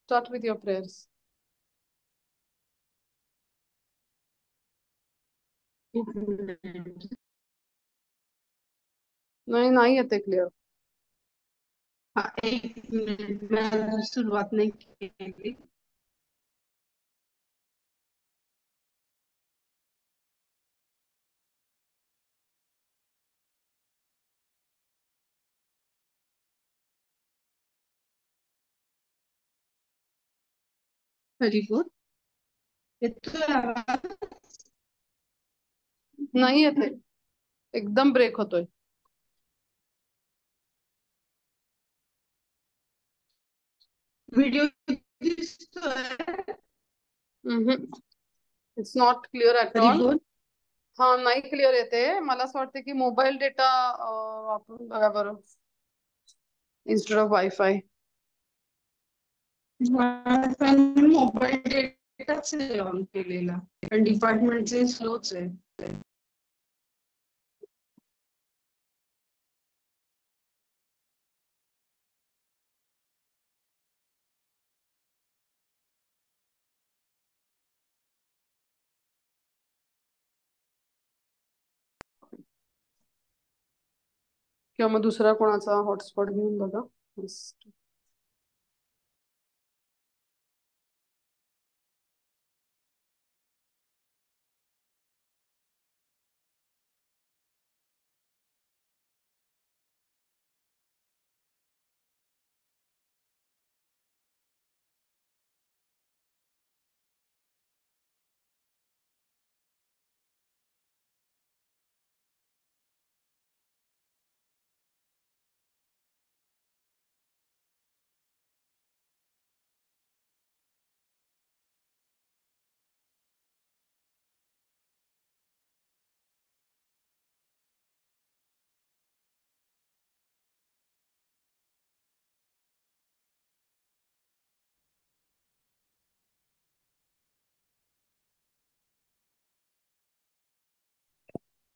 Start with your prayers. नाही नाही येते क्लिअर. हा, एक मिनिट, मी सुरुवात नाही केली. Very good. येतोय आवाज? नाही येते, एकदम ब्रेक होतोय. व्हिडिओ दिसतोय? It's not clear at very all. Good. हा नाही क्लिअर येते. मला असं वाटतं की मोबाईल डेटा वापरून बघा बरं, इन्स्टेड ऑफ वायफाय. मोबाईल डेटाच ऑन केलेला, पण डिपार्टमेंटचे स्लोच आहे. किंवा मग दुसरा कोणाचा हॉटस्पॉट घेऊन बघा. Yes.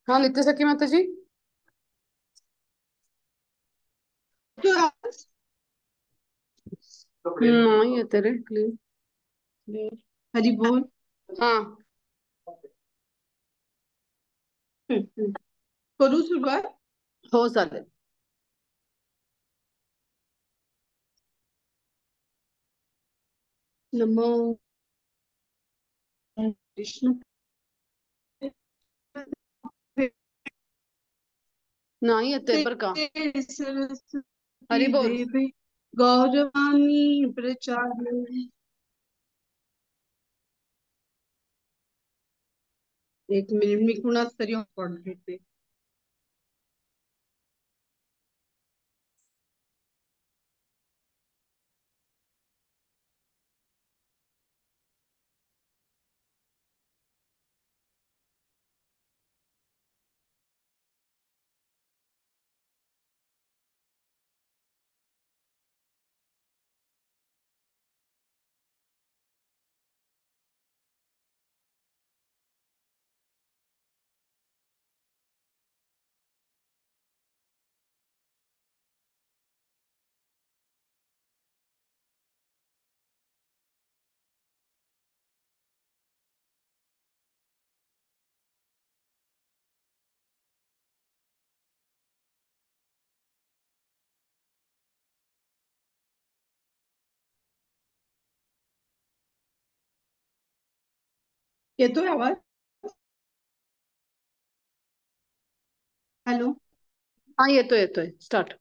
हा नित्य सखी माताजी. नाही येते रे क्लिअर. हरी बोल. हा करू सुरुवात? हो चालेल. नमो विष्णू नाही येते बर का. सरस्वती हरी बोल. देवे गौरवाणी प्रचार. एक मिनिट, मी कुणाच तरी हॉटस्पॉट घेते. येतोय आवाज? हॅलो. हा येतोय येतोय. स्टार्ट.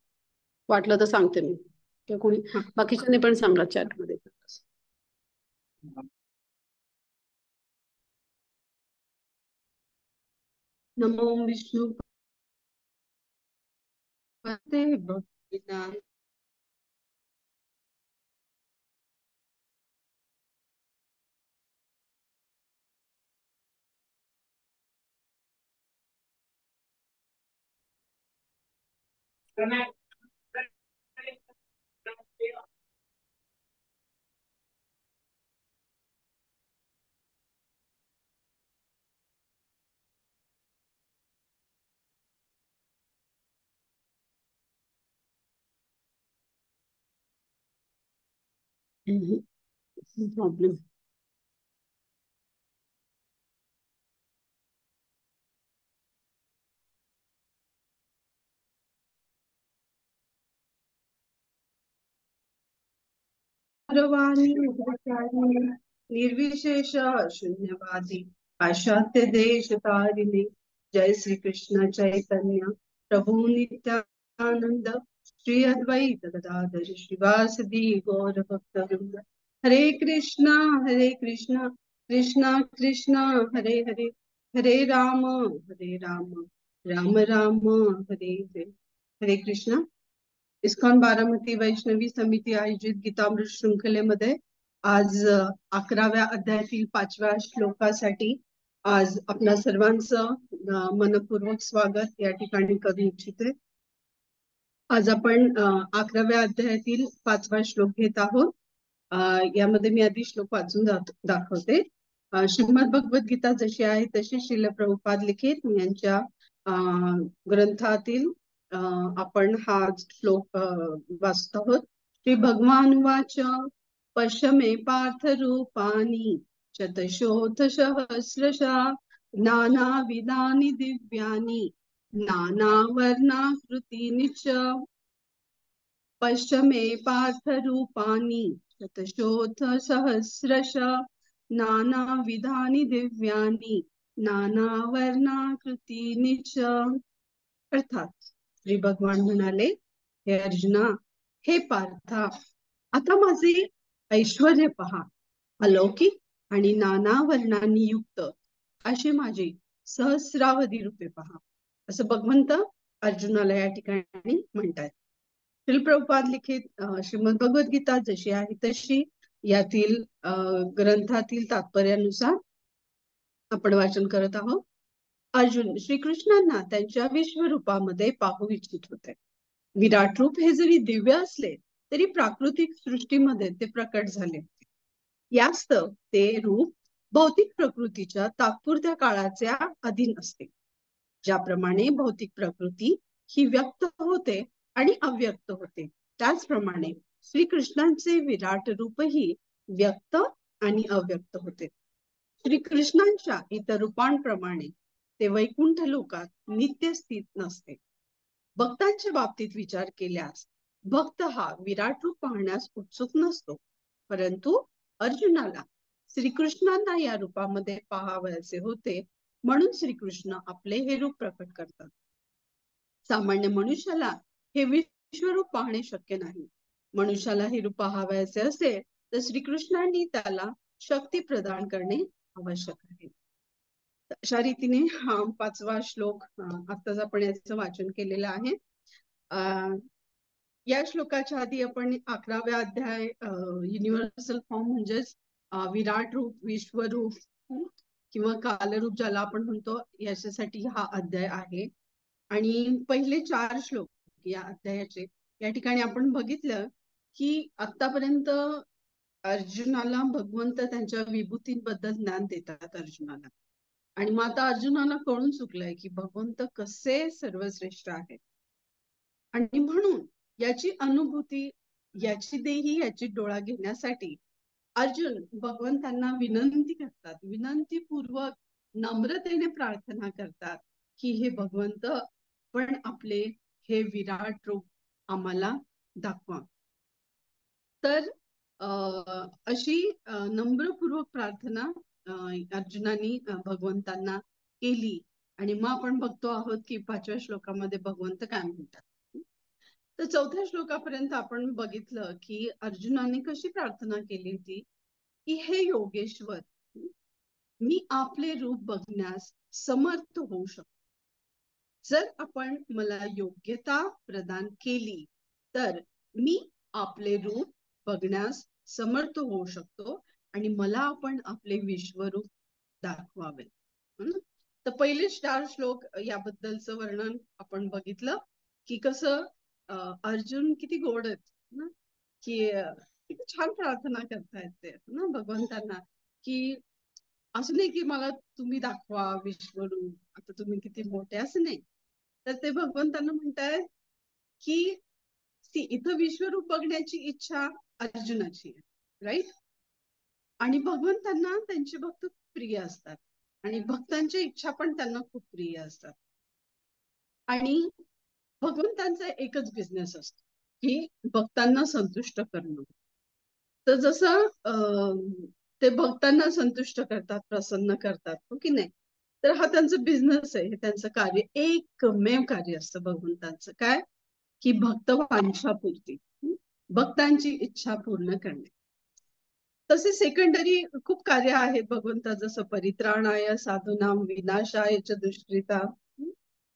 वाटलं तर सांगते मी, किंवा कोणी बाकीच्यांनी पण सांगा चॅटमध्ये. नमो विष्णू पते भक्तिदान. प्रॉब्लेम. सर्वाणी निर्विचारिणी, निर्विशेष शून्यवादी, पाश्चात्य देश तारिणी. जय श्री कृष्ण चैतन्य प्रभु नित्यानंद, श्री अद्वैत गदाधर श्रीवासदि गौर भक्तवृंद. हरे कृष्णा कृष्णा कृष्णा हरे हरे, हरे राम राम राम हरे हरे. हरे कृष्णा. इस्कॉन बारामती वैष्णवी समिती आयोजित गीतामृत शृंखलेमध्ये आज 11व्या अध्यायातील 5व्या श्लोकासाठी आज आपल्या सर्वांचं मनपूर्वक स्वागत या ठिकाणी करू इच्छिते. आज आपण 11व्या अध्यायातील 5वा श्लोक घेत आहोत. यामध्ये मी आधी श्लोक वाचून दाखवते. श्रीमद भगवद्गीता जशी आहे तशी श्रील प्रभुपाद लिखित यांच्या ग्रंथातील आपण हा श्लोक वाचत आहोत. श्री भगवान वाच पश्य मे पार्थ रूपानी शतशोथ सहस्रशा नाना विधानी दिव्यानी नाना वर्णाकृतीनि च. पश्य मे पार्थ रूपानी शतशोथ सहस्रशा नाना विधानी दिव्यानी नाना वर्णाकृतीनि च. अर्थात श्री भगवान म्हणाले, हे अर्जुना, हे पार्था, आता माझे ऐश्वर्य पहा. अलौकिक आणि नाना वर्णांनी युक्त असे माझे सहस्रावधी रूपे पहा. असं भगवंत अर्जुनाला या ठिकाणी म्हणतात. श्रील प्रभुपाद लिखित श्रीमद भगवद्गीता जशी आहे तशी यातील ग्रंथातील तात्पर्यानुसार आपण वाचन करत आहोत. अर्जुन श्रीकृष्णांना त्यांच्या विश्वरूपामध्ये पाहू इच्छित होते. विराट रूप हे जरी दिव्य असले तरी प्राकृतिक सृष्टीमध्ये ते प्रकट झाले होते. यास्तव ते रूप भौतिक प्रकृतीच्या तात्पुरत्या काळाच्या अधीन असते. ज्याप्रमाणे भौतिक प्रकृती ही व्यक्त होते आणि अव्यक्त होते, त्याचप्रमाणे श्रीकृष्णांचे विराट रूपही व्यक्त आणि अव्यक्त होते. श्रीकृष्णांच्या इतर रूपांप्रमाणे ते वैकुंठ लोकात नित्य स्थित नसते. भक्तांच्या बाबतीत विचार केल्यास भक्त हा विराट रूप पाहण्यास उत्सुक नसतो, परंतु अर्जुनाला श्रीकृष्णांना या रूपामध्ये पाहावयाचे होते, म्हणून श्रीकृष्ण आपले हे रूप प्रकट करतात. सामान्य मनुष्याला हे विश्वरूप पाहणे शक्य नाही. मनुष्याला हे रूप पाहावयाचे असेल तर श्रीकृष्णांनी त्याला शक्ती प्रदान करणे आवश्यक आहे. अशा रीतीने हा 5वा श्लोक आताच आपण याचं वाचन केलेलं आहे. या श्लोकाच्या आधी आपण 11व्या अध्याय युनिव्हर्सल फॉर्म म्हणजेच विराट रूप, विश्वरूप किंवा कालरूप ज्याला आपण म्हणतो, याच्यासाठी हा अध्याय आहे. आणि पहिले 4 श्लोक या अध्यायाचे या ठिकाणी आपण बघितलं की आतापर्यंत अर्जुनाला भगवंत त्यांच्या विभूतींबद्दल ज्ञान देतात अर्जुनाला. आणि मग आता अर्जुनाला कळून चुकलंय की भगवंत कसे सर्वश्रेष्ठ आहेत. आणि म्हणून याची अनुभूती, याची देही, याची डोळा घेण्यासाठी अर्जुन भगवंतांना विनंती करतात, विनंतीपूर्वक नम्रतेने प्रार्थना करतात की हे भगवंत, पण आपले हे विराट रूप आम्हाला दाखवा. तर अशी नम्रपूर्वक प्रार्थना अर्जुनाने भगवंतांना केली. आणि मग आपण बघतो आहोत की 5व्या श्लोकामध्ये भगवंत काय म्हणतात. तर 4थ्या श्लोकापर्यंत आपण बघितलं की अर्जुनाने कशी प्रार्थना केली होती की हे योगेश्वर, मी आपले रूप बघण्यास समर्थ होऊ शकतो. जर आपण मला योग्यता प्रदान केली तर मी आपले रूप बघण्यास समर्थ होऊ शकतो आणि मला आपण आपले विश्वरूप दाखवावे. तर पहिले 4 श्लोक याबद्दलचं वर्णन आपण बघितलं की कसं अर्जुन किती गोड आहेत ना, की किती छान प्रार्थना करतायत ते ना भगवंतांना, की असं नाही की मला तुम्ही दाखवा विश्वरूप, आता तुम्ही किती मोठे, असं नाही. तर ते भगवंतांना म्हणतायत की इथं विश्वरूप बघण्याची इच्छा अर्जुनाची आहे, राईट. आणि भगवंतांना त्यांचे भक्त खूप प्रिय असतात आणि भक्तांच्या इच्छा पण त्यांना खूप प्रिय असतात. आणि भगवंतांचा एकच बिझनेस असतो की भक्तांना संतुष्ट करणं. तर जसं ते भक्तांना संतुष्ट करतात, प्रसन्न करतात, हो की नाही? तर हा त्यांचा बिझनेस आहे, हे त्यांचं कार्य, एकमेव कार्य असतं भगवंतांचं. काय? की भक्त वांछापूर्ती, भक्तांची इच्छा पूर्ण करणे. तसे सेकंडरी खूप कार्य आहेत भगवंता, जसं परित्राणाय साधूनाम विनाशाय च दुष्कृता.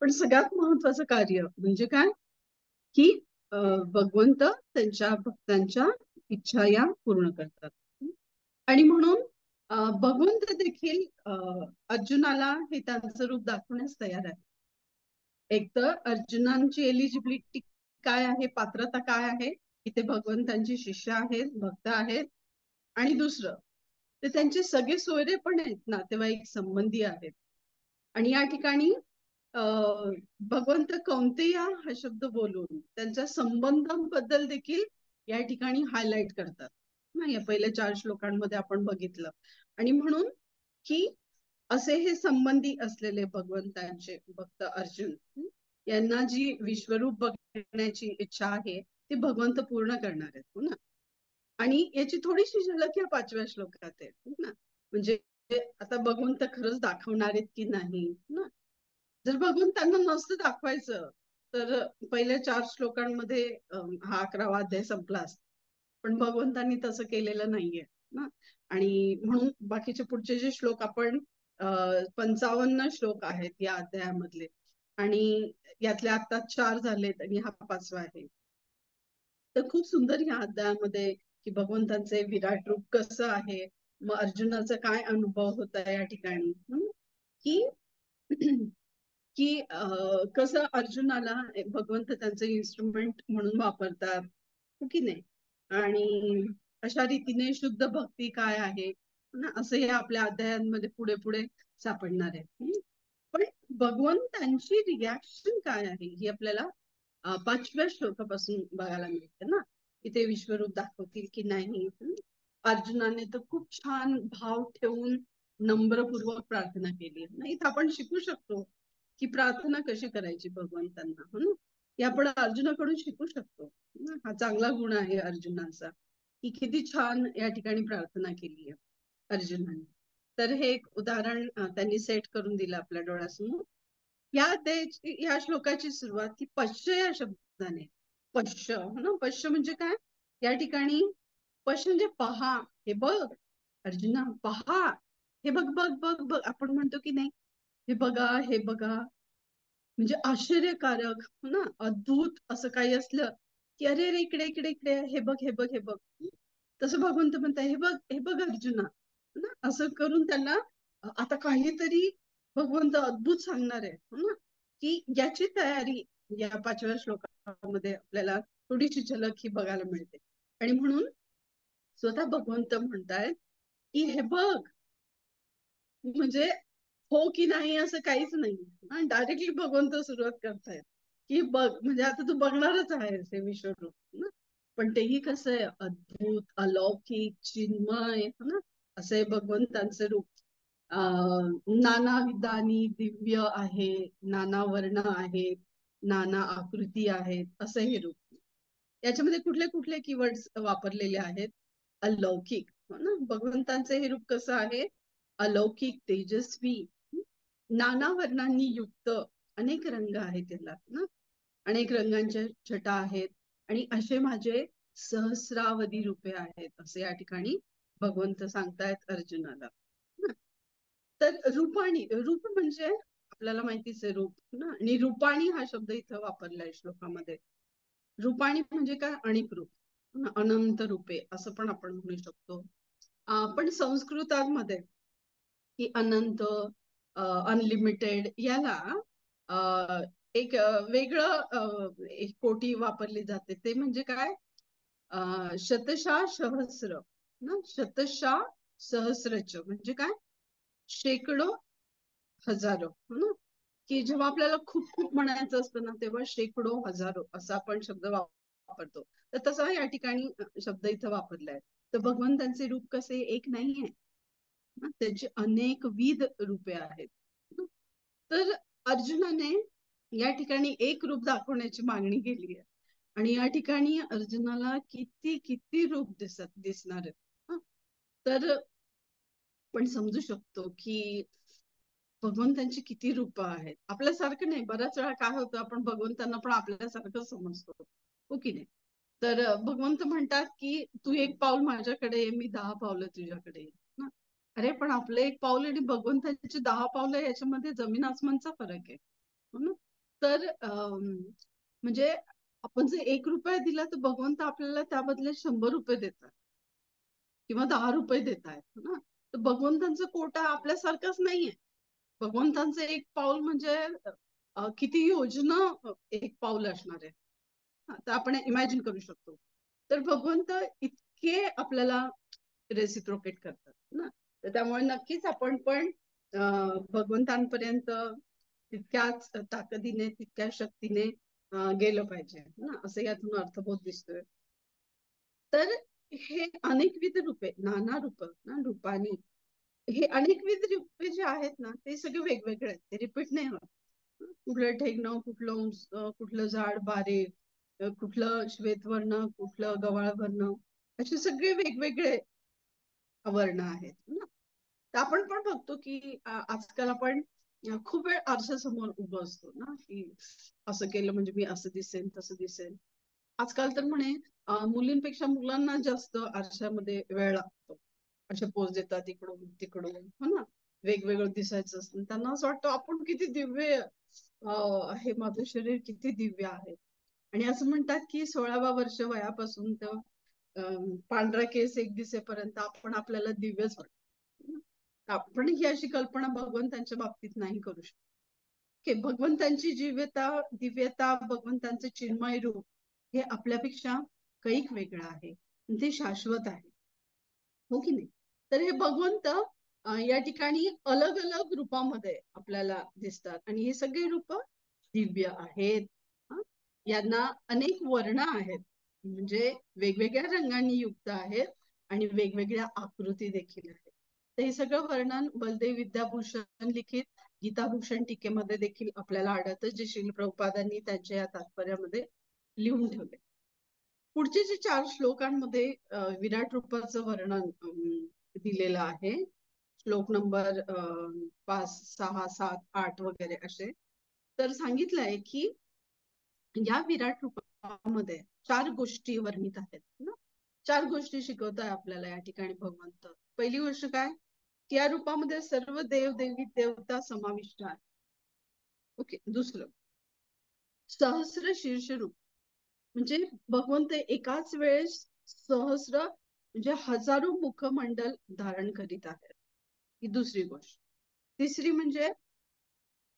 पण सगळ्यात महत्वाचं कार्य म्हणजे काय? की भगवंत त्यांच्या भक्तांच्या इच्छा या पूर्ण करतात. आणि म्हणून भगवंत देखील अर्जुनाला हे त्यांचं रूप दाखवण्यास तयार आहे. एक तर अर्जुनांची एलिजिबिलिटी काय आहे, पात्रता काय आहे, की ते भगवंतांचे शिष्य आहेत, भक्त आहेत. आणि दुसरं, ते त्यांचे सगळे सोयरे पण आहेत, नातेवाईक संबंधी आहेत. आणि या ठिकाणी भगवंत कौंतेया हा शब्द बोलून त्यांच्या संबंधांबद्दल देखील या ठिकाणी हायलाइट करतात ना, या पहिल्या 4 श्लोकांमध्ये आपण बघितलं. आणि म्हणून की असे हे संबंधी असलेले भगवंतांचे भक्त अर्जुन, यांना जी विश्वरूप बघण्याची इच्छा आहे ती भगवंत पूर्ण करणार आहेत, हो ना. आणि याची थोडीशी झलक या 5व्या श्लोकात आहे, हो ना. म्हणजे आता भगवंत खरंच दाखवणार आहेत की नाही ना. जर भगवंतांना नसतं दाखवायचं तर पहिल्या 4 श्लोकांमध्ये हा 11वा अध्याय संपला असता. पण भगवंतांनी तसं केलेलं नाहीये ना. आणि म्हणून बाकीचे पुढचे जे श्लोक आपण 55 श्लोक आहेत या अध्यायामधले, आणि यातले आता 4 झालेत आणि हा 5वा आहे. तर खूप सुंदर ह्या अध्यायामध्ये की भगवंतांचे विराट रूप कसं आहे, मग अर्जुनाचा काय अनुभव होता या ठिकाणी, की की कसं अर्जुनाला भगवंत त्यांचे इन्स्ट्रुमेंट म्हणून वापरतात, हो की नाही. आणि अशा रीतीने शुद्ध भक्ती काय आहे ना, असं हे आपल्या अध्यायांमध्ये पुढे पुढे सापडणार आहे. पण भगवंतांची रिॲक्शन काय आहे ही आपल्याला 5व्या श्लोकापासून बघायला मिळते ना, की ते विश्वरूप दाखवतील की नाही. अर्जुनाने तर खूप छान भाव ठेवून नम्रपूर्वक प्रार्थना केली नाही. आपण शिकू शकतो की प्रार्थना कशी करायची भगवंतांना, हो ना. हे आपण अर्जुनाकडून शिकू शकतो. हा चांगला गुण आहे अर्जुनाचा, की किती छान या ठिकाणी प्रार्थना केली आहे अर्जुनाने. तर हे एक उदाहरण त्यांनी सेट करून दिलं आपल्या डोळ्यासमोर. या श्लोकाची सुरुवात ही पश्य या शब्दाने, पश्य, हो ना. पश्य म्हणजे काय? या ठिकाणी पश्य म्हणजे पहा, हे बघ अर्जुना, पहा, हे बघ बघ बघ बघ, आपण म्हणतो की नाही, हे बघा हे बघा. म्हणजे आश्चर्यकारक, हो ना, अद्भुत असं काही असलं की अरे रे, इकडे इकडे इकडे, हे बघ हे बघ हे बघ. तसं भगवंत म्हणताय, हे बघ हे बघ अर्जुना, हो ना. असं करून त्यांना आता काहीतरी भगवंत अद्भुत सांगणार आहे, हो ना. की याची तयारी या 5व्या श्लोकामध्ये आपल्याला थोडीशी झलक ही बघायला मिळते. आणि म्हणून स्वतः भगवंत म्हणतायत की हे बघ, म्हणजे हो की नाही असं काहीच नाही, डायरेक्टली भगवंत सुरुवात करतायत की बघ, म्हणजे आता तू बघणारच आहेस हे विश्वरूप ना. पण तेही कसं आहे, अद्भुत, अलौकिक, चिन्मय, ना, असे भगवंतांचे रूप. नाना विधानी दिव्य आहे, नाना वर्ण आहेत, नाना आकृती आहेत, असं हे रूप. याच्यामध्ये कुठले कुठले कीवर्ड्स वापरलेले आहेत? अलौकिक, हो ना. भगवंतांचे हे रूप कसं आहे? अलौकिक, तेजस्वी, नाना वर्णांनी युक्त, अनेक रंग आहेत त्याला ना, अनेक रंगांच्या छटा आहेत. आणि असे माझे सहस्रावधी रूपे आहेत, असे या ठिकाणी भगवंत सांगतायत अर्जुनाला. तर रूपाणी, रूप म्हणजे आपल्याला माहितीच आहे रूप ना. आणि रूपाणी हा शब्द इथं वापरलाय श्लोकामध्ये. रूपाणी म्हणजे काय? अनेक रूप, अनंत रूपे असं पण आपण म्हणू शकतो. पण संस्कृतामध्ये की अनंत, अनलिमिटेड याला एक वेगळं एक कोटी वापरली जाते. ते म्हणजे काय? शतशः सहस्र ना, शतशः सहस्रच म्हणजे काय? शेकडो, हजारो, हो ना. की जेव्हा आपल्याला खूप खूप म्हणायचं असतं ना, तेव्हा शेकडो, हजारो असा आपण शब्द वापरतो. वापरतो. तर तसा या ठिकाणी शब्द इथं वापरलाय. तर भगवंतांचे रूप कसे एक नाहीये, त्यांची अनेकविध रूपे आहेत. तर अर्जुनाने या ठिकाणी एक रूप दाखवण्याची मागणी केली आहे. आणि या ठिकाणी अर्जुनाला किती किती रूप दिसणार आहेत. तर आपण समजू शकतो की भगवंतांची किती रूप आहेत. आपल्यासारखं नाही, बऱ्याच वेळा काय होतं, आपण भगवंतांना पण आपल्यासारखं समजतो, हो की नाही. तर भगवंत म्हणतात की तू एक पाऊल माझ्याकडे ये, मी 10 पावलं तुझ्याकडे ये ना. अरे पण आपलं एक पाऊल आणि भगवंतांची 10 पावलं याच्यामध्ये जमीन आसमानचा फरक आहे, हो ना. तर म्हणजे आपण जर 1 रुपया दिला तर भगवंत आपल्याला त्या बदल्यात 100 रुपये देतात किंवा 10 रुपये देत आहेत ना. तर भगवंतांचा कोटा आपल्यासारखाच नाहीये. भगवंतांचं एक पाऊल म्हणजे किती योजना एक पाऊल असणार आहे. तर आपण इमॅजिन करू शकतो. तर भगवंत इतके आपल्याला रेसिप्रोकेट करतात ना. तर त्यामुळे नक्कीच आपण पण भगवंतांपर्यंत तितक्याच ताकदीने, तितक्या शक्तीने गेलं पाहिजे ना, असं यातून अर्थबोध दिसतोय. तर हे अनेकविध रूपे, नाना रूप ना, रूपानी हे अनेकविध रूपे जे आहेत ना, ते सगळे वेगवेगळे आहेत, ते रिपीट नाही होत. कुठलं ढेगणं, कुठलं उंच, कुठलं झाड बारे, कुठलं श्वेतवर्ण, कुठलं गव्हाळवर्ण, असे सगळे वेगवेगळे वर्ण आहेत ना. तर आपण पण बघतो की आजकाल आपण खूप वेळ आरशासमोर उभं असतो ना, की असं केलं म्हणजे मी असं दिसेन, तसं दिसेन. आजकाल तर म्हणे मुलींपेक्षा मुलांना जास्त आरशामध्ये वेळ लागतो. असे पोज देतात इकडून तिकडून, हो ना. वेगवेगळं दिसायचं असतं, त्यांना असं वाटतं आपण किती दिव्य आहे, माझं शरीर किती दिव्य आहे. आणि असं म्हणतात की 16व्या वर्ष वयापासून तर पांढरा केस एक दिसेपर्यंत आपण आपल्याला दिव्यच वाटतो. आपण ही अशी कल्पना भगवंतांच्या बाबतीत नाही करू शकत की भगवंतांची दिव्यता, भगवंतांचे चिन्मय रूप हे आपल्यापेक्षा कैक वेगळं आहे, ते शाश्वत आहे, हो की नाही. तर हे भगवंत या ठिकाणी अलग अलग रूपामध्ये आपल्याला दिसतात आणि हे सगळे रूप दिव्य आहेत. यांना अनेक वर्ण आहेत, म्हणजे वेगवेगळ्या रंगांनी युक्त आहेत आणि वेगवेगळ्या आकृती देखील आहेत. तर हे सगळं वर्णन बलदेव विद्याभूषण लिखित गीताभूषण टीकेमध्ये देखील आपल्याला आढळतं, जे श्रील प्रभुपादांनी त्यांच्या या तात्पर्यामध्ये लिहून ठेवले. पुढचे जे 4 श्लोकांमध्ये विराट रूपाचं वर्णन दिलेलं आहे. श्लोक नंबर 5, 6, 7, 8 वगैरे असे. तर सांगितलंय की या विराट रूपामध्ये 4 गोष्टी वर्णित आहेत ना. 4 गोष्टी शिकवत आहे आपल्याला या ठिकाणी भगवंत. पहिली गोष्ट काय, की या रूपामध्ये सर्व देव देवी देवता समाविष्ट आहे. ओके. दुसरं, सहस्र शीर्ष रूप, म्हणजे भगवंत एकाच वेळेस सहस्र म्हणजे हजारो मुखमंडल धारण करीत आहेत, ही दुसरी गोष्ट. तिसरी म्हणजे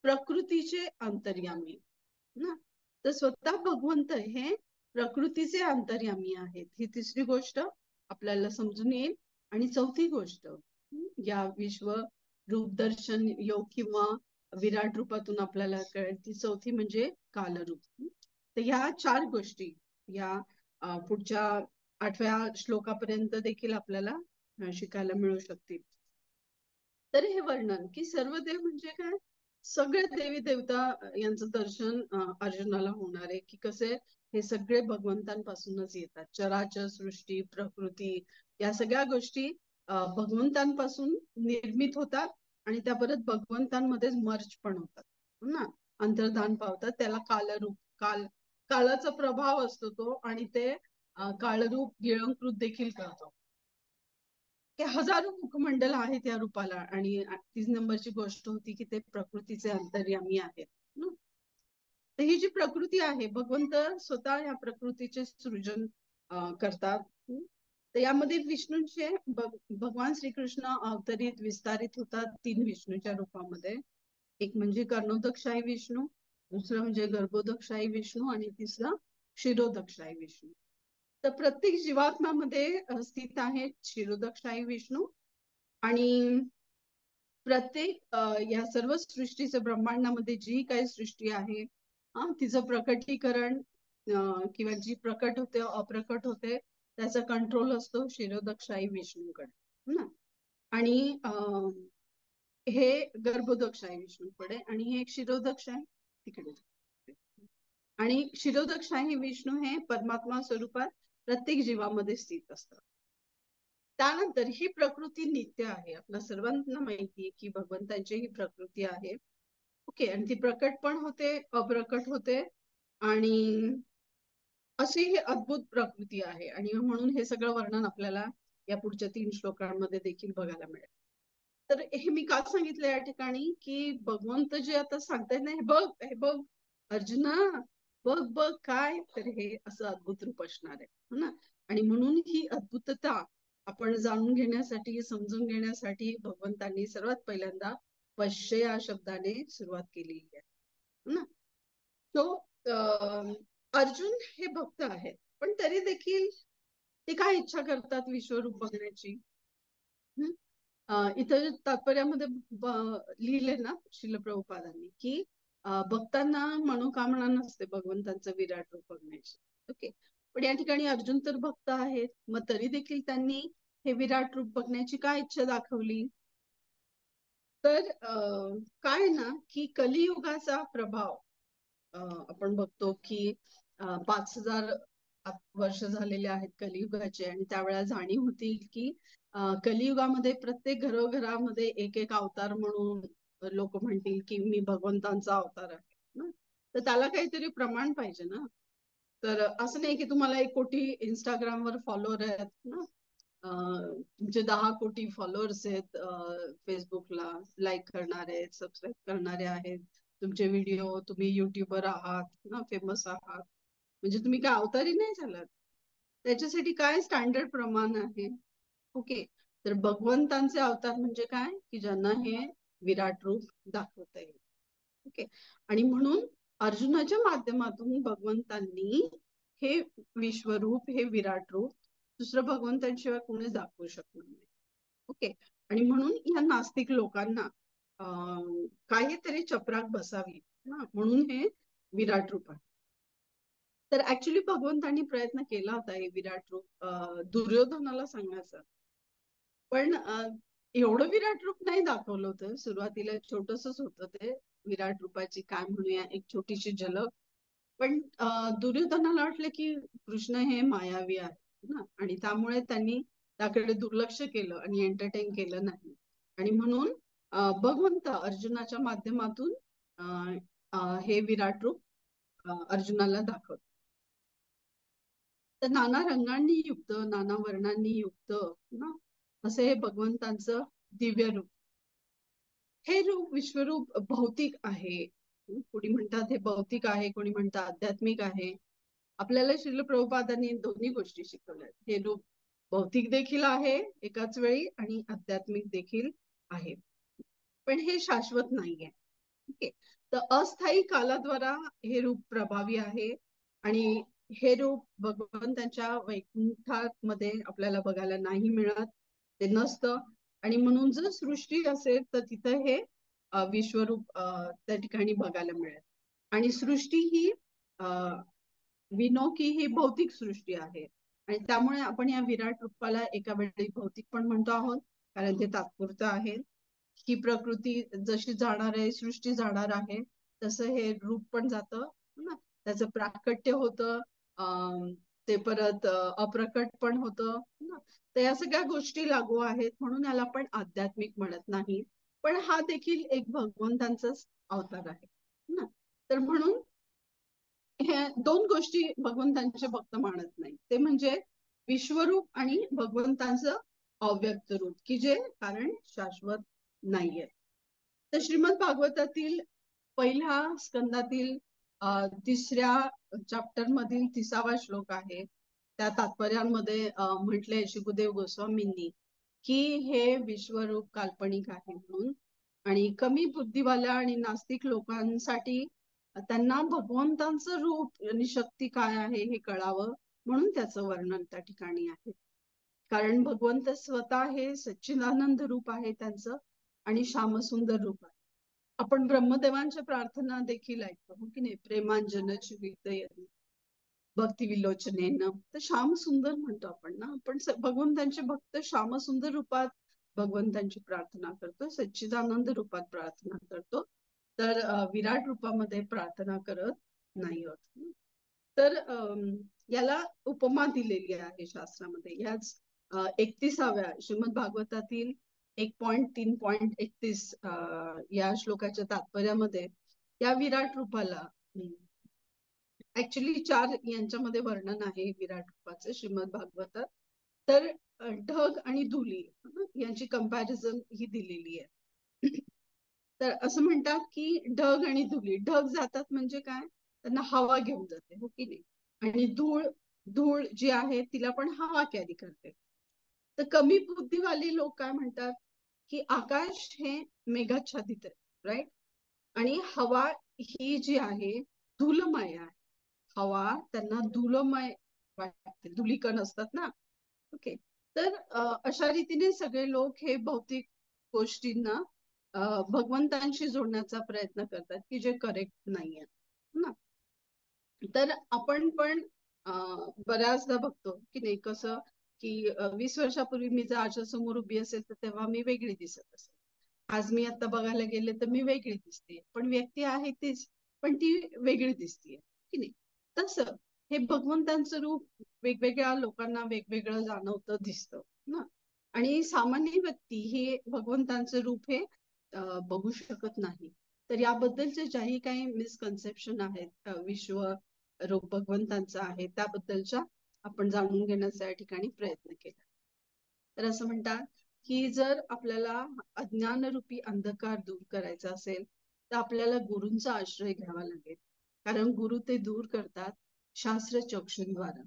प्रकृतीचे अंतर्यामी ना. तर स्वतः भगवंत हे प्रकृतीचे अंतर्यामी आहेत, ही तिसरी गोष्ट आपल्याला समजून येईल. आणि चौथी गोष्ट, या विश्व रूप दर्शन योग किंवा विराट रूपातून आपल्याला कळेल, ती चौथी म्हणजे कालरूप. तर ह्या 4 गोष्टी या पुढच्या 8व्या श्लोकापर्यंत देखील आपल्याला शिकायला मिळू शकतील. तर हे वर्णन की सर्व देव म्हणजे काय, सगळे देवी देवता यांचं दर्शन अर्जुनाला होणार आहे, की कसे हे सगळे भगवंतांपासूनच येतात. चराचर सृष्टी, प्रकृती या सगळ्या गोष्टी भगवंतांपासून निर्मित होतात आणि त्या परत भगवंतांमध्येच मर्ज पण होतात ना, अंतर्धान पावतात. त्याला कालरूप, काळाचा प्रभाव असतो तो, आणि ते काळरूप गिळंकृत देखील करतो. ते हजारो मुखमंडल आहेत या रूपाला. आणि 3 नंबरची गोष्ट होती की ते प्रकृतीचे अंतर्यामी आहेत. तर ही जी प्रकृती आहे, भगवंत स्वतः या प्रकृतीचे सृजन करतात. तर यामध्ये विष्णूंचे भगवान श्रीकृष्ण अवतरित विस्तारित होतात 3 विष्णूच्या रूपामध्ये. एक म्हणजे कर्णोदकशाही विष्णू, दुसरं म्हणजे गर्भोदकशाही विष्णू आणि तिसरं शिरोदकशाही विष्णू. तर प्रत्येक जीवात्मामध्ये स्थित आहे शिरोदकशाही विष्णू. आणि प्रत्येक या सर्व सृष्टीचं, ब्रह्मांडामध्ये जी काही सृष्टी आहे तिचं प्रकटीकरण किंवा जी प्रकट होते अप्रकट होते त्याचा कंट्रोल असतो शिरोदक्षाई विष्णूकडे ना. आणि हे गर्भोदक्ष आहे विष्णूकडे आणि हे क्षीरोदक्ष आहे तिकडे. आणि क्षीरोदक्ष आहे विष्णू हे परमात्मा स्वरूपात प्रत्येक जीवामध्ये स्थित असतात. त्यानंतर ही प्रकृती नित्य आहे. आपल्या सर्वांना माहिती आहे की भगवंतांची ही प्रकृती आहे. ओके. आणि ती प्रकट पण होते अप्रकट होते आणि अशी ही अद्भुत प्रकृती आहे. आणि म्हणून हे सगळं वर्णन आपल्याला या पुढच्या 3 श्लोकांमध्ये देखील बघायला मिळेल. तर हे मी का सांगितलं या ठिकाणी की भगवंत जे आता सांगतायत ना, हे बघ अर्जुना, बघ बघ काय, तर हे असं अद्भुत रूप असणार आहे हो ना. आणि म्हणून ही अद्भुतता आपण जाणून घेण्यासाठी समजून घेण्यासाठी भगवंतांनी सर्वात पहिल्यांदा पश्य या शब्दाने सुरुवात केलेली आहे हो ना. तो अर्जुन हे भक्त आहेत पण तरी देखील ते काय इच्छा करतात विश्वरूप बघण्याची. इतर तात्पर्यामध्ये लिहिले ना श्रील प्रभुपादांनी की भक्तांना मनोकामना नसते भगवंतांचं विराट रूप बघण्याची. ओके. पण या ठिकाणी अर्जुन तर भक्त आहेत मग तरी देखील त्यांनी हे विराट रूप बघण्याची काय इच्छा दाखवली. तर काय ना की कलियुगाचा प्रभाव आपण बघतो की 5000 वर्ष झालेले आहेत कलियुगाचे आणि त्यावेळेला जाणीव होती की कलियुगामध्ये प्रत्येक घरोघरामध्ये एक एक अवतार म्हणून लोक म्हणतील की मी भगवंतांचा अवतार आहे ना. तर त्याला काहीतरी प्रमाण पाहिजे ना. तर असं नाही की तुम्हाला 1 कोटी इंस्टाग्रामवर फॉलोअर आहेत ना, तुमचे 10 कोटी फॉलोअर्स आहेत फेसबुकला, लाईक करणारे आहेत, सबस्क्राईब करणारे आहेत, तुमचे व्हिडिओ, तुम्ही युट्यूबर आहात ना, फेमस आहात म्हणजे तुम्ही काय अवतारी नाही झालात. त्याच्यासाठी काय स्टँडर्ड प्रमाण आहे. ओके. तर भगवंतांचे अवतार म्हणजे काय की ज्यांना हे विराट रूप दाखवता येईल. ओके. आणि म्हणून अर्जुनाच्या माध्यमातून भगवंतांनी हे विश्वरूप हे विराट रूप दुसरं भगवंतांशिवाय कोणीच दाखवू शकणार नाही. ओके. आणि म्हणून या नास्तिक लोकांना काहीतरी चपराक बसावी ना म्हणून हे विराट रूप आहे. तर ऍक्च्युली भगवंतांनी प्रयत्न केला होता हे विराट रूप दुर्योधनाला सांगण्याचा. पण एवढं विराट रूप नाही दाखवलं होतं. सुरुवातीला छोटसच होतं ते विराट रूपाची काय म्हणूया एक छोटीशी झलक. पण दुर्योधनाला वाटलं की कृष्ण हे मायावी आहे ना आणि त्यामुळे त्यांनी त्याकडे दुर्लक्ष केलं आणि एंटरटेन केलं नाही. आणि म्हणून भगवंत अर्जुनाच्या माध्यमातून हे विराट रूप अर्जुनाला दाखवत. तर नाना रंगांनी युक्त नाना वर्णांनी युक्त ना असे हे भगवंतांचं दिव्य रूप. हे रूप विश्वरूप भौतिक आहे. कोणी म्हणतात हे भौतिक आहे, कोणी म्हणतात आध्यात्मिक आहे. आपल्याला श्रील प्रभुपादांनी दोन्ही गोष्टी शिकवल्या. हे रूप भौतिक देखील आहे एकाच वेळी आणि आध्यात्मिक देखील आहे. पण हे शाश्वत नाहीये. ओके. तर अस्थायी कालाद्वारा हे रूप प्रभावी आहे आणि हे रूप भगवंतांच्या वैकुंठामध्ये आपल्याला बघायला नाही मिळत. ते नसतं. आणि म्हणून जर सृष्टी असेल तर तिथं हे विश्वरूप त्या ठिकाणी बघायला मिळेल. आणि सृष्टी ही विनो की ही भौतिक सृष्टी आहे आणि त्यामुळे आपण या विराट रूपाला एका वेळी भौतिक पण म्हणतो आहोत कारण ते तात्पुरतं आहे. ही प्रकृती जशी जाणार आहे सृष्टी जाणार आहे तसं हे रूप पण जातं ना. त्याचं प्राकट्य होतं ते परत अप्रकट पण होतं ना. तर या सगळ्या गोष्टी लागू आहेत म्हणून याला आपण आध्यात्मिक म्हणत नाही. पण हा देखील एक भगवंतांचाच अवतार आहे ना. तर म्हणून हे 2 गोष्टी भगवंतांचे भक्त मानत नाही. ते म्हणजे विश्वरूप आणि भगवंतांचं अव्यक्त रूप की जे कारण शाश्वत नाहीये. तर श्रीमद भागवतातील पहिल्या स्कंदातील 3ऱ्या चॅप्टर मधील 30वा श्लोक आहे. त्या तात्पर्यांमध्ये म्हटले शुकदेव गोस्वामींनी की हे विश्वरूप काल्पनिक आहे म्हणून आणि कमी बुद्धिवाल्या आणि नास्तिक लोकांसाठी त्यांना भगवंतांचं रूप आणि शक्ती काय आहे हे कळावं म्हणून त्याचं वर्णन त्या ठिकाणी आहे. कारण भगवंत स्वतः हे सच्चिदानंद रूप आहे त्यांचं आणि श्यामसुंदर रूप आहे. आपण ब्रह्मदेवांच्या प्रार्थना देखील ऐकतो हो की नाही. प्रेमांजन चिवितयती भक्ती विलोचनेनं. तर श्याम सुंदर म्हणतो आपण ना, आपण भगवंतांचे भक्त श्याम सुंदर रूपात भगवंतांची प्रार्थना करतो, सच्चिदानंद रूपात प्रार्थना करतो, तर विराट रूपामध्ये प्रार्थना करत नाही आहोत. तर याला उपमा दिलेली आहे शास्त्रामध्ये. याच 31व्या श्रीमद भागवतातील 1.3.31 या श्लोकाच्या तात्पर्यामध्ये या विराट रूपाला ऍक्च्युली 4 यांच्यामध्ये वर्णन आहे विराट रूपाचं श्रीमद भागवतात. तर ढग आणि धुली यांची कंपॅरिझन ही दिलेली आहे. तर असं म्हणतात की ढग आणि धुली, ढग जातात म्हणजे काय, त्यांना हवा घेऊन जाते, हो की नाही, आणि धूळ धूळ जी आहे तिला पण हवा कॅरी करते. तर कमी बुद्धिवाली लोक काय म्हणतात की आकाश हे मेघाच्छादित आहे, राईट, आणि हवा ही जी आहे धूलमय आहे. हवा त्यांना धुलोमय वाटते, धुलीकण असतात ना. ओके. तर अशा रीतीने सगळे लोक हे भौतिक गोष्टींना भगवंतांशी जोडण्याचा प्रयत्न करतात की जे करेक्ट नाहीये ना. तर आपण पण बऱ्याचदा बघतो की नाही कसं की 20 वर्षापूर्वी मी जर आरशा समोर उभी असेल तर तेव्हा मी वेगळी दिसत असेल. आज मी आता बघायला गेले तर मी वेगळी दिसते, पण व्यक्ती आहे तीच, पण ती वेगळी दिसते की नाही. तसं हे भगवंतांचं रूप वेगवेगळ्या लोकांना वेगवेगळं जाणवतं, दिसतं ना. आणि सामान्य व्यक्ती हे भगवंतांचं रूप हे बघू शकत नाही. तर याबद्दलचे ज्याही काही मिसकन्सेप्शन आहेत विश्व रूप भगवंतांचं आहे त्याबद्दलच्या आपण जाणून घेण्याचा या ठिकाणी प्रयत्न केला. तर असं म्हणतात की जर आपल्याला अज्ञानरूपी अंधकार दूर करायचा असेल तर आपल्याला गुरूंचा आश्रय घ्यावा लागेल, कारण गुरु ते दूर करतात शास्त्र चक्षुंद्वारा.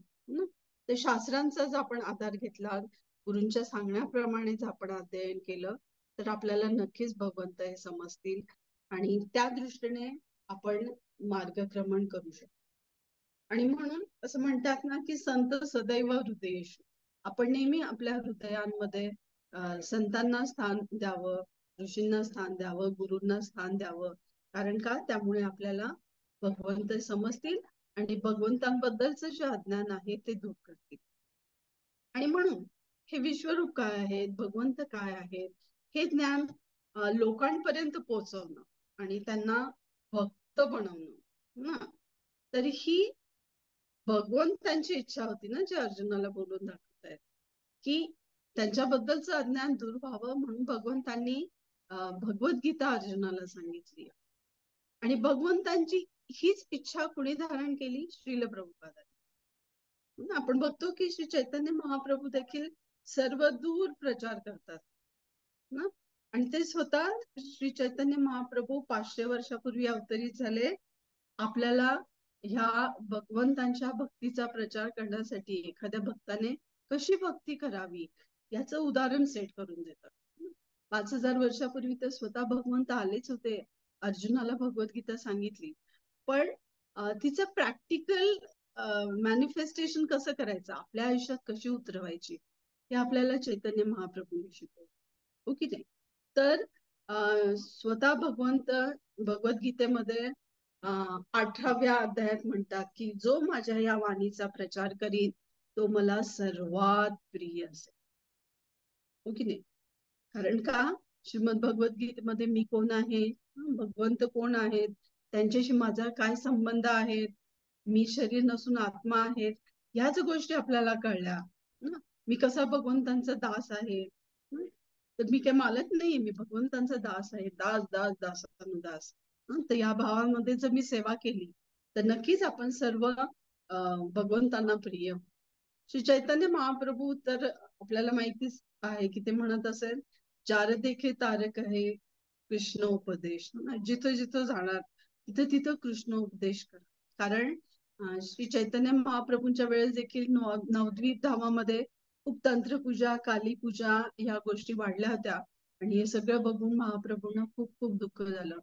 तर शास्त्रांचा जर आपण आधार घेतला, गुरूंच्या सांगण्याप्रमाणे जर आपण अध्ययन केलं तर आपल्याला नक्कीच भगवंत हे समजतील आणि त्या दृष्टीने आपण मार्गक्रमण करू शकतो. आणि म्हणून असं म्हणतात ना की संत सदैव हृदयेषु, आपण नेहमी आपल्या हृदयांमध्ये संतांना स्थान द्यावं, ऋषींना स्थान द्यावं, गुरूंना स्थान द्यावं. कारण का, त्यामुळे आपल्याला भगवंत समजतील आणि भगवंतांबद्दलचं जे अज्ञान आहे ते दूर करतील. आणि म्हणून हे विश्वरूप काय आहेत, भगवंत काय आहेत, हे ज्ञान लोकांपर्यंत पोहोचवणं आणि त्यांना भक्त बनवणं ना. तर ही भगवंतांची इच्छा होती ना, जे अर्जुनाला बोलून दाखवत आहेत की त्यांच्याबद्दलचं अज्ञान दूर व्हावं, म्हणून भगवंतांनी भगवद्गीता अर्जुनाला सांगितली. आणि भगवंतांची हीच इच्छा कुणी धारण केली, श्रील प्रभुपादांनी. आपण बघतो की श्री चैतन्य महाप्रभू देखील सर्व दूर प्रचार करतात ना. आणि ते स्वतः श्री चैतन्य महाप्रभू 500 वर्षापूर्वी अवतरित झाले आपल्याला ह्या भगवंतांच्या भक्तीचा प्रचार करण्यासाठी. एखाद्या भक्ताने कशी भक्ती करावी याचं उदाहरण सेट करून देतात. 5000 वर्षापूर्वी तर स्वतः भगवंत आलेच होते, अर्जुनाला भगवद्गीता सांगितली, पण तिचं प्रॅक्टिकल मॅनिफेस्टेशन कसं करायचं, आपल्या आयुष्यात कशी उतरवायची, हे आपल्याला चैतन्य महाप्रभूंनी शिकवलं, हो की नाही. तर स्वतः भगवंत भगवद्गीतेमध्ये 18व्या अध्यायात म्हणतात की जो माझ्या या वाणीचा प्रचार करीन तो मला सर्वात प्रिय असेल, हो की नाही. कारण का, श्रीमद भगवद्गीतेमध्ये मी कोण आहे, भगवंत कोण आहेत, त्यांच्याशी माझा काय संबंध आहेत, मी शरीर नसून आत्मा आहेत, ह्याच गोष्टी आपल्याला कळल्या ना. मी कसा भगवंतांचा दास आहे, तर मी काय मालक नाही, मी भगवंतांचा दास आहे, दास दास दास. तर या भावामध्ये जर मी सेवा केली तर नक्कीच आपण सर्व भगवंतांना प्रिय. श्री चैतन्य महाप्रभू तर आपल्याला माहितीच आहे की ते म्हणत असेल, चार देखे तारक आहे कृष्ण उपदेश. जिथं जिथं जाणार तिथं तिथं कृष्ण उपदेश कर. कारण श्री चैतन्य महाप्रभूंच्या वेळेस देखील नवद्वीप धामामध्ये खूप तंत्रपूजा, काली पूजा ह्या गोष्टी वाढल्या होत्या आणि हे सगळं बघून महाप्रभूंना खूप खूप दुःख झालं.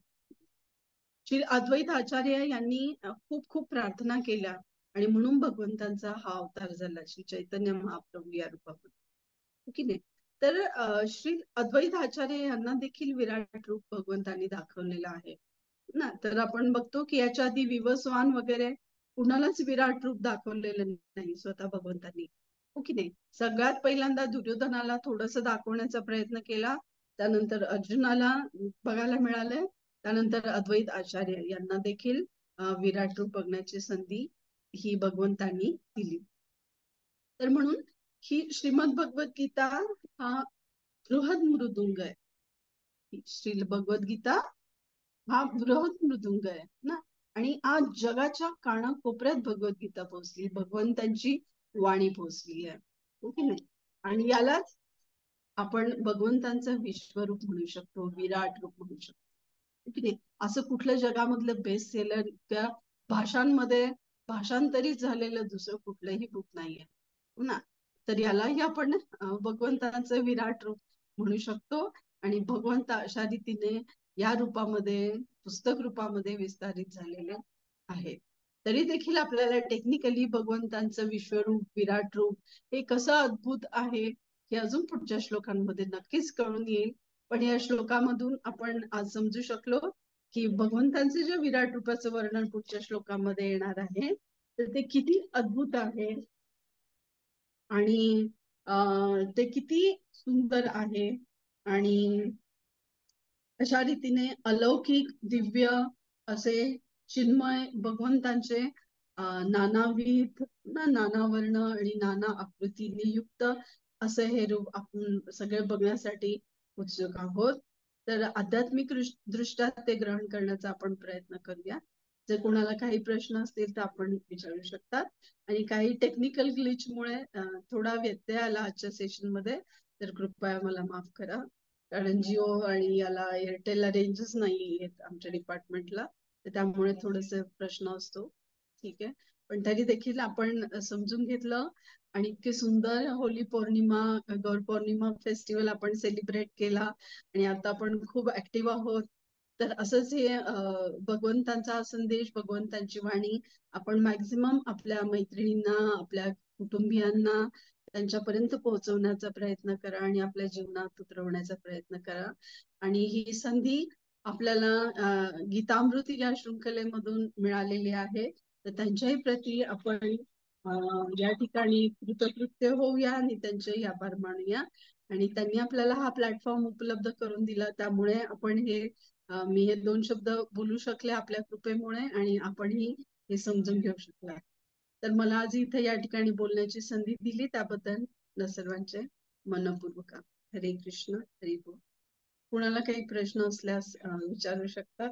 श्री अद्वैत आचार्य यांनी खूप खूप प्रार्थना केल्या आणि म्हणून भगवंतांचा हा अवतार झाला श्री चैतन्य महाप्रभू या रूपामध्ये, की नाही. तर श्री अद्वैत आचार्य यांना देखील विराट रूप भगवंतांनी दाखवलेलं आहे ना. तर आपण बघतो की याच्या आधी विवस्वान वगैरे कुणालाच विराट रूप दाखवलेलं नाही स्वतः भगवंतांनी, हो की नाही. सगळ्यात पहिल्यांदा दुर्योधनाला थोडस दाखवण्याचा प्रयत्न केला, त्यानंतर अर्जुनाला बघायला मिळालंय, त्यानंतर अद्वैत आचार्य यांना देखील विराट रूप बघण्याची संधी ही भगवंतांनी दिली. तर म्हणून ही श्रीमद भगवद्गीता हा बृहद मृदुंग आहे. श्री भगवद्गीता हा बृहद मृदुंग आहे ना. आणि आज जगाच्या कानाकोपऱ्यात भगवद्गीता पोहोचली, भगवंतांची वाणी पोहोचली आहे, हो की नाही. आणि यालाच आपण भगवंतांचं विश्वरूप म्हणू शकतो, विराट रूप म्हणू शकतो, हो की नाही. असं कुठलं जगामधलं बेस्ट सेलर त्या भाषांमध्ये भाषांतरित झालेलं दुसरं कुठलंही बुक नाहीये, हो ना. तर यालाही आपण भगवंतांचं विराट रूप म्हणू शकतो. आणि भगवंत अशा रीतीने या रूपामध्ये, पुस्तक रूपामध्ये विस्तारित झालेले आहे. तरी देखील आपल्याला टेक्निकली भगवंतांचं विश्वरूप, विराट रूप हे कसं अद्भुत आहे हे अजून पुढच्या श्लोकांमध्ये नक्कीच कळून येईल. पण या श्लोकामधून आपण आज समजू शकलो की भगवंतांचे जे विराट रूपाचं वर्णन पुढच्या श्लोकामध्ये येणार आहे तर ते किती अद्भुत आहे आणि ते किती सुंदर आहे. आणि अशा रीतीने अलौकिक दिव्य असे चिन्मय भगवंतांचे नानाविध नाना वर्ण आणि नाना आकृतीने युक्त असे हे रूप आपण सगळे बघण्यासाठी उत्सुक आहोत. तर आध्यात्मिक दृष्ट्या ते ग्रहण करण्याचा आपण प्रयत्न करूया. जर कोणाला काही प्रश्न असतील तर आपण विचारू शकतात. आणि काही टेक्निकल ग्लिचमुळे थोडा व्यत्यय आला आजच्या सेशन मध्ये, तर कृपया मला माफ करा. कारण जिओ आणि याला एअरटेलला रेंजच नाही आहेत आमच्या डिपार्टमेंटला, तर त्यामुळे थोडेसे प्रश्न असतो. ठीक आहे, पण तरी देखील आपण समजून घेतलं. आणि इतकी सुंदर होली पौर्णिमा, गौर पौर्णिमा फेस्टिवल आपण सेलिब्रेट केला आणि आता आपण खूप ऍक्टिव्ह आहोत. तर असंच हे भगवंतांचा संदेश, भगवंतांची वाणी आपण मॅक्झिमम आपल्या मैत्रिणींना, आपल्या कुटुंबियांना त्यांच्यापर्यंत पोहोचवण्याचा प्रयत्न करा आणि आपल्या जीवनात उतरवण्याचा प्रयत्न करा. आणि ही संधी आपल्याला गीतामृती या शृंखलेमधून मिळालेली आहे, तर त्यांच्याही प्रती आपण या ठिकाणी कृतकृत्य होऊया आणि त्यांचेही आभार मानूया. आणि त्यांनी आपल्याला हा प्लॅटफॉर्म उपलब्ध करून दिला, त्यामुळे आपण हे मी हे 2 शब्द बोलू शकले आपल्या कृपेमुळे आणि आपणही हे समजून घेऊ शकला. तर मला आज इथे या ठिकाणी बोलण्याची संधी दिली त्याबद्दल सर्वांचे मनपूर्वक हरे कृष्ण, हरी बोल. कुणाला काही प्रश्न असल्यास विचारू शकतात.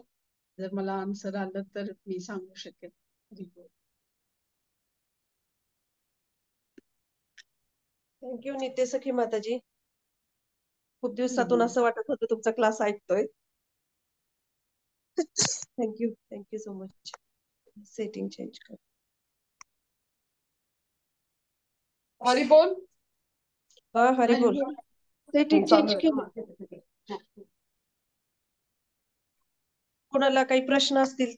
जर मला आन्सर आलं तर मी सांगू शकेन. हरी बोल. थँक्यू नित्य सखी माताजी. खूप दिवसातून हम्म. असं वाटत होतं तुमचा क्लास ऐकतोय. Thank you so much. Setting change कर. हरी बोल. हा हरी बोल. सेटिंग चेंज केली. कोणाला काही प्रश्न असतील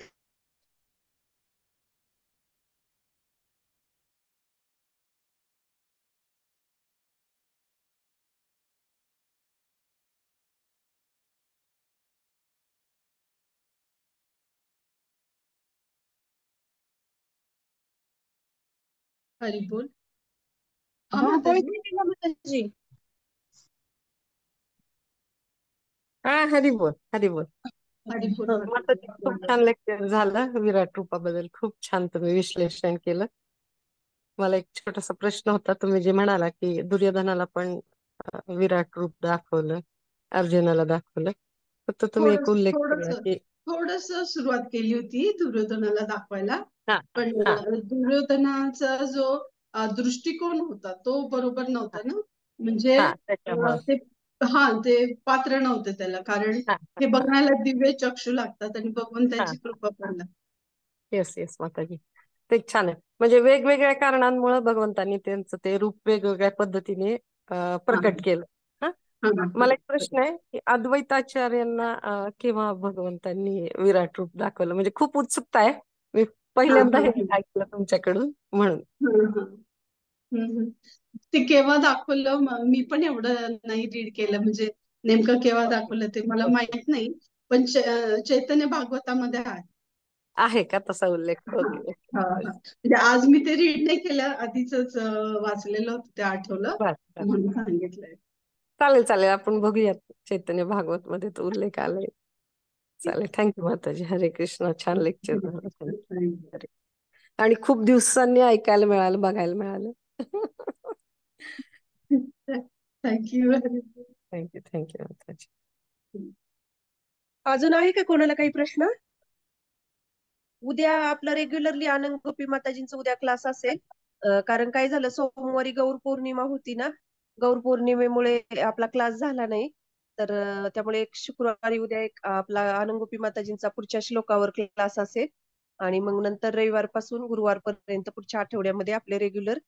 हरी बोल. हा हा माताजी. माताजी. हा हरी बोल, हरी बोल. हरी बोल माताजी खूप छान लेक्चर झालं विराट रूपाबद्दल. खूप छान तुम्ही विश्लेषण केलं. मला एक छोटासा प्रश्न होता. तुम्ही जे म्हणाला की दुर्योधनाला पण विराट रूप दाखवलं, अर्जुनाला दाखवलं, फक्त तुम्ही एक उल्लेख केला की थोडस सुरुवात केली होती दुर्योधनाला दाखवायला. हा पण हा दुर्योधनाचा जो दृष्टिकोन होता तो बरोबर नव्हता ना. म्हणजे हा त्याच्यामुळं ते ते पात्र नव्हते त्याला. कारण हा हे हा बघण्याला दिव्य चक्षु लागतात आणि हा भगवंताची कृपा पण लागते. येस येस माताजी, ते छान आहे. म्हणजे वेगवेगळ्या कारणांमुळे भगवंतांनी त्यांचं ते रूप वेगवेगळ्या पद्धतीने प्रकट केलं. हा, मला एक प्रश्न आहे की अद्वैताचार्यांना केव्हा भगवंतांनी विराट रूप दाखवलं? म्हणजे खूप उत्सुकता आहे. मी पहिल्यांदा हे ऐकलं तुमच्याकडून म्हणून. ते केव्हा दाखवलं मी पण एवढं नाही रीड केलं. म्हणजे नेमकं केव्हा ओके दाखवलं ते मला ओके माहित नाही. पण चैतन्य भागवतामध्ये आहे. आहे का तसा उल्लेख? हा ओके ओके. हा हा. म्हणजे आज मी ते रीड नाही केलं, आधीच वाचलेलं होतं ते आठवलं बर बर. म्हणून सांगितलंय. चालेल चालेल, आपण बघूयात चैतन्य भागवत मध्ये तो उल्लेख आलाय. चालेल, थँक्यू माताजी. हरे कृष्ण. छान लेक्चर झालं. हरे. आणि खूप दिवसांनी ऐकायला मिळालं, बघायला मिळालं. थँक्यू. थँक्यू थँक्यू माताजी. अजून आहे का कोणाला काही प्रश्न? उद्या आपला रेग्युलरली आनंद गोपी माताजींचा उद्या क्लास असेल. कारण काय झालं, सोमवारी गौर पौर्णिमा होती ना, गौर पौर्णिमेमुळे आपला क्लास झाला नाही. तर त्यामुळे एक शुक्रवारी उद्या एक आपला आनंद गोपी माताजींचा पुढच्या श्लोकावर क्लास असेल. आणि मग नंतर रविवारपासून गुरुवारपर्यंत पुढच्या आठवड्यामध्ये आपले रेग्युलर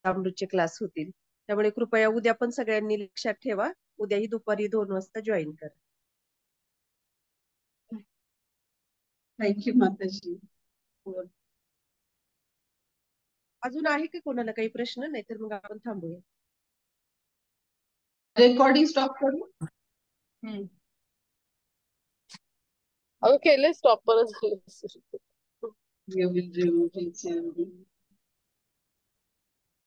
अमृतचे क्लास होतील. त्यामुळे कृपया उद्या पण सगळ्यांनी लक्षात ठेवा, उद्याही दुपारी 2 वाजता जॉईन करा. थँक्यू माताजी. अजून आहे का कोणाला काही प्रश्न? नाहीतर मग आपण थांबूया. रेकॉर्डिंग स्टॉप करू. अगं केले स्टॉप, परत झाले. We will remove it.